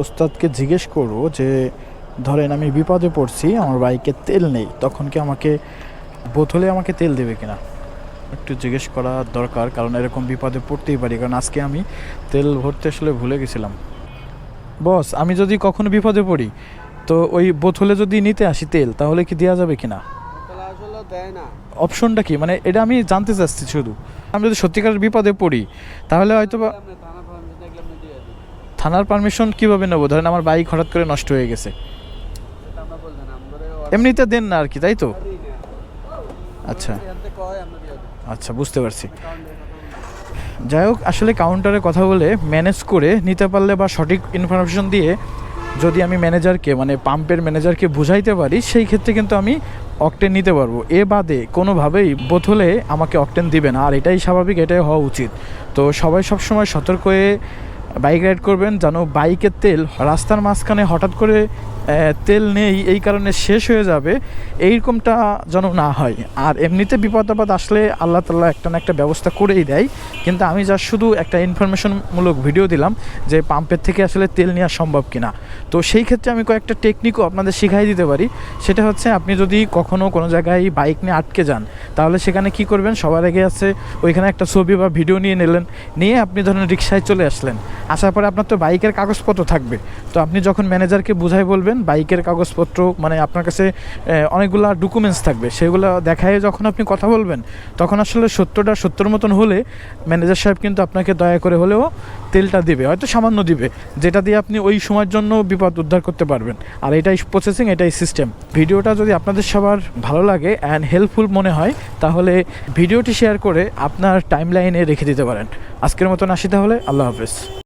ওস্তাদকে জিজ্ঞেস করবো যে ধরেন আমি বিপদে পড়ছি, আমার বাইকে তেল নেই, তখন কি আমাকে বোতলে আমাকে তেল দেবে কিনা একটু জিজ্ঞেস করা দরকার, কারণ এরকম বিপদে পড়তেই পারি। কারণ আজকে আমি তেল ভরতে আসলে ভুলে গেছিলাম। বস, আমি যদি কখনো বিপদে পড়ি তো ওই বোতলে যদি নিতে আসি তেল, তাহলে কি দেওয়া যাবে কিনা? অপশনটা কি, মানে এটা আমি জানতে চাচ্ছি শুধু। আমি যদি সত্যিকারের বিপদে পড়ি তাহলে হয়তো বা থানার পারমিশন কীভাবে নেবো? ধরেন আমার বাইক হঠাৎ করে নষ্ট হয়ে গেছে, এমনিতে দেন না আর কি, তাই তো? আচ্ছা আচ্ছা, বুঝতে পারছি। যাই হোক, আসলে কাউন্টারে কথা বলে ম্যানেজ করে নিতে পারলে বা সঠিক ইনফরমেশন দিয়ে যদি আমি ম্যানেজারকে, মানে পাম্পের ম্যানেজারকে বুঝাইতে পারি, সেই ক্ষেত্রে কিন্তু আমি অকটেন নিতে পারবো। এ বাদে কোনোভাবেই বোতলে আমাকে অকটেন দিবে না, আর এটাই স্বাভাবিক, এটাই হওয়া উচিত। তো সবাই সবসময় সতর্ক হয়ে বাইক রাইড করবেন, যেন বাইকের তেল রাস্তার মাঝখানে হঠাৎ করে তেল নেই এই কারণে শেষ হয়ে যাবে, এইরকমটা যেন না হয়। আর এমনিতে বিপদ আপদ আসলে আল্লাহ তাআলা একটা না একটা ব্যবস্থা করেই দেয়, কিন্তু আমি যা শুধু একটা ইনফরমেশনমূলক ভিডিও দিলাম যে পাম্পের থেকে আসলে তেল নেওয়া সম্ভব কিনা। তো সেই ক্ষেত্রে আমি কয়েকটা টেকনিকও আপনাদের শিখাই দিতে পারি। সেটা হচ্ছে, আপনি যদি কখনও কোনো জায়গায় বাইক নিয়ে আটকে যান, তাহলে সেখানে কি করবেন, সবার আগে আছে ওইখানে একটা ছবি বা ভিডিও নিয়ে নিলেন, নিয়ে আপনি ধরেন রিক্সায় চলে আসলেন। আসার পরে আপনার তো বাইকের কাগজপত্র থাকবে, তো আপনি যখন ম্যানেজারকে বুঝাই বলবেন বাইকের কাগজপত্র, মানে আপনার কাছে অনেকগুলো ডকুমেন্টস থাকবে, সেগুলো দেখায় যখন আপনি কথা বলবেন, তখন আসলে সত্যটা সত্যর মতন হলে ম্যানেজার সাহেব কিন্তু আপনাকে দয়া করে হলেও তেলটা দিবে, হয়তো সামান্য দিবে, যেটা দিয়ে আপনি ওই সময়ের জন্য বিপদ উদ্ধার করতে পারবেন। আর এটাই প্রসেসিং, এটাই সিস্টেম। ভিডিওটা যদি আপনাদের সবার ভালো লাগে অ্যান্ড হেল্পফুল মনে হয়, তাহলে ভিডিওটি শেয়ার করে আপনার টাইমলাইনে রেখে দিতে পারেন। আজকের মতন আসি তাহলে, আল্লাহ হাফেজ।